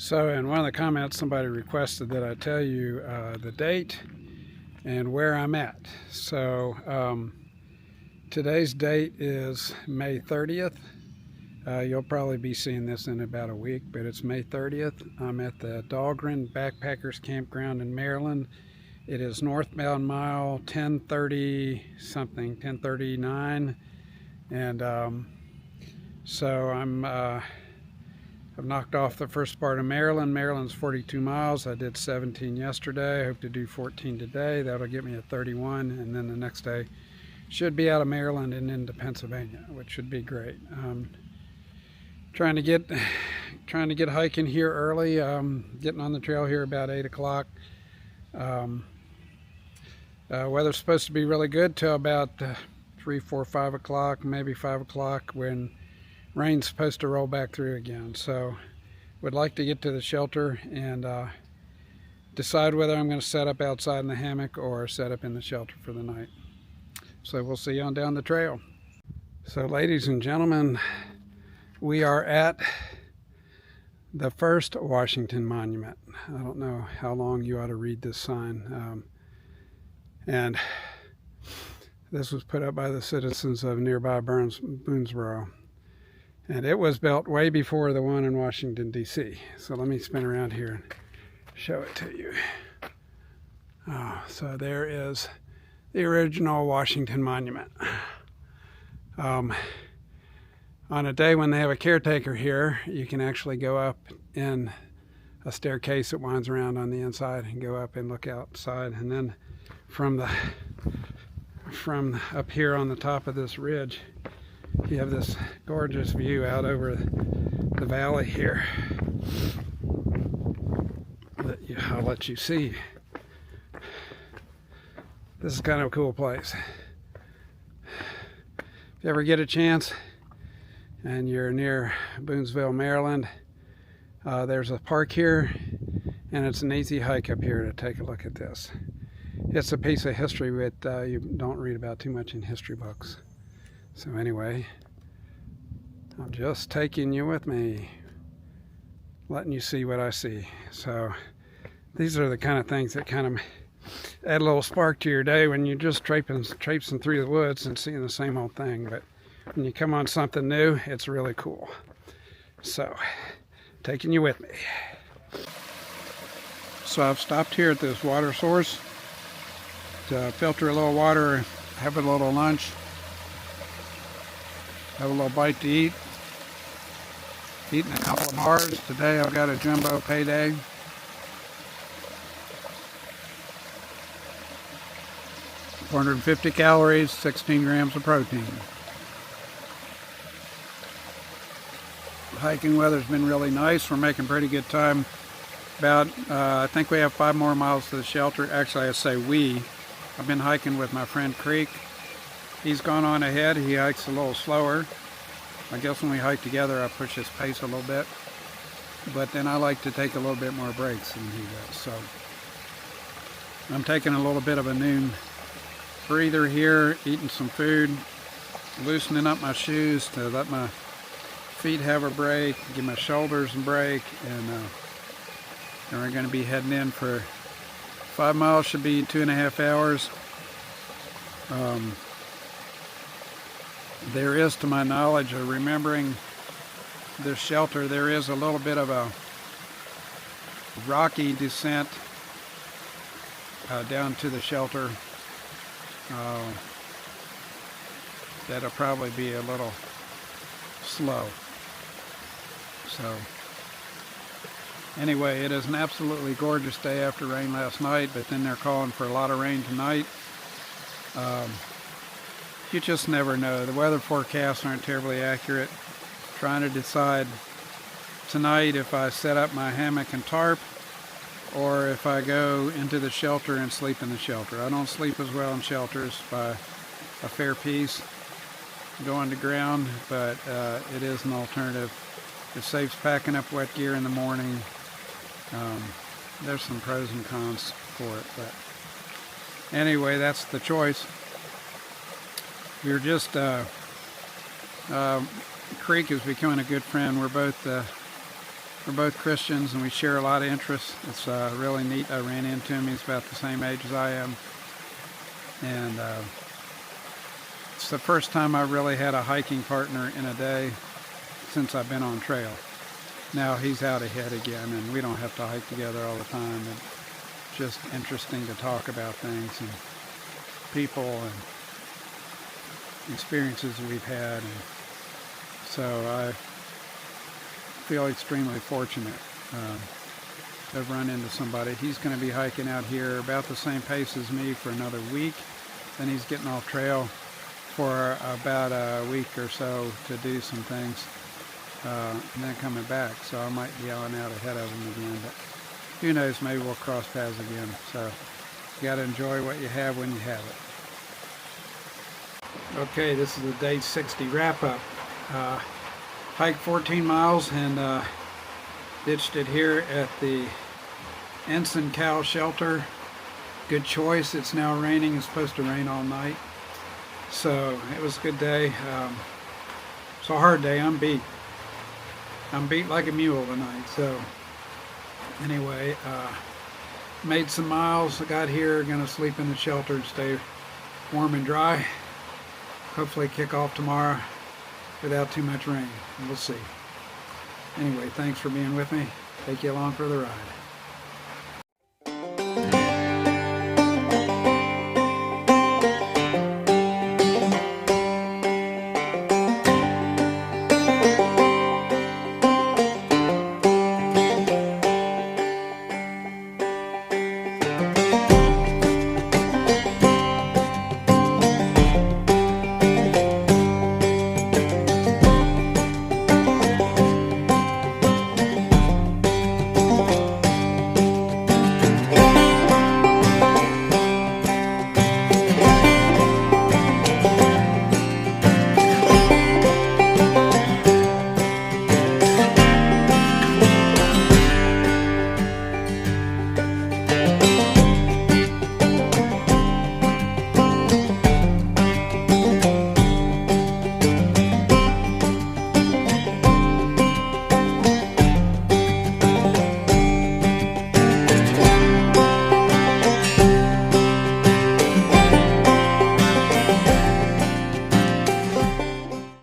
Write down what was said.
So in one of the comments, somebody requested that I tell you the date and where I'm at. So today's date is May 30th. You'll probably be seeing this in about a week, but it's May 30th. I'm at the Dahlgren Backpackers Campground in Maryland. It is northbound mile 1030 something, 1039, and so I've knocked off the first part of Maryland. Maryland's 42 miles. I did 17 yesterday. I hope to do 14 today. That'll get me at 31, and then the next day should be out of Maryland and into Pennsylvania, which should be great. Trying to get hiking here early. Getting on the trail here about 8 o'clock. Weather's supposed to be really good till about 3, 4, 5 o'clock, maybe 5 o'clock, when rain's supposed to roll back through again. So would like to get to the shelter and decide whether I'm going to set up outside in the hammock or set up in the shelter for the night. So we'll see you on down the trail. So ladies and gentlemen, we are at the first Washington Monument. I don't know how long you ought to read this sign. And this was put up by the citizens of nearby Boonesboro. And it was built way before the one in Washington, D.C. So let me spin around here and show it to you. So there is the original Washington Monument. On a day when they have a caretaker here, you can actually go up in a staircase that winds around on the inside and go up and look outside. And then from up here on the top of this ridge, you have this gorgeous view out over the valley here that I'll let you see. This is kind of a cool place. If you ever get a chance and you're near Boonsville, Maryland, there's a park here, and it's an easy hike up here to take a look at this. It's a piece of history that you don't read about too much in history books. So anyway, I'm just taking you with me, letting you see what I see. So these are the kind of things that kind of add a little spark to your day when you're just traipsing through the woods and seeing the same old thing. But when you come on something new, it's really cool. So, taking you with me. So I've stopped here at this water source to filter a little water, have a little lunch, have a little bite to eat. Eating a couple of bars. Today I've got a jumbo payday. $450 calories, 16 grams of protein. Hiking weather's been really nice. We're making pretty good time. I think we have 5 more miles to the shelter. Actually, I say we. I've been hiking with my friend Creek. He's gone on ahead. He hikes a little slower. I guess when we hike together, I push his pace a little bit. But then I like to take a little bit more breaks than he does. So I'm taking a little bit of a noon breather here, eating some food, loosening up my shoes to let my feet have a break, give my shoulders a break, and then we're going to be heading in for 5 miles, should be 2.5 hours. There is, to my knowledge, of remembering this shelter, there is a little bit of a rocky descent down to the shelter. That'll probably be a little slow. So anyway, it is an absolutely gorgeous day after rain last night, but then they're calling for a lot of rain tonight. You just never know. The weather forecasts aren't terribly accurate. Trying to decide tonight if I set up my hammock and tarp or if I go into the shelter and sleep in the shelter. I don't sleep as well in shelters by a fair piece going to ground, but it is an alternative. It saves packing up wet gear in the morning. There's some pros and cons for it, but anyway, that's the choice. We were just Creek is becoming a good friend. We're both We're both Christians and we share a lot of interests. It's really neat. I ran into him. He's about the same age as I am. And it's the first time I really had a hiking partner in a day since I've been on trail. Now he's out ahead again and we don't have to hike together all the time. It's just interesting to talk about things and people and experiences we've had. And so I feel extremely fortunate to have run into somebody. He's going to be hiking out here about the same pace as me for another week. Then he's getting off trail for about a week or so to do some things, and then coming back. So I might be on out ahead of him again, but who knows, maybe we'll cross paths again. So you got to enjoy what you have when you have it. Okay, this is the day 60 wrap-up. Hiked 14 miles and ditched it here at the Ensign Cow Shelter. Good choice. It's now raining. It's supposed to rain all night. So it was a good day. It's a hard day. I'm beat. I'm beat like a mule tonight. So anyway, made some miles. I got here. Gonna sleep in the shelter to stay warm and dry. Hopefully kick off tomorrow without too much rain. We'll see. Anyway, thanks for being with me. Take you along for the ride.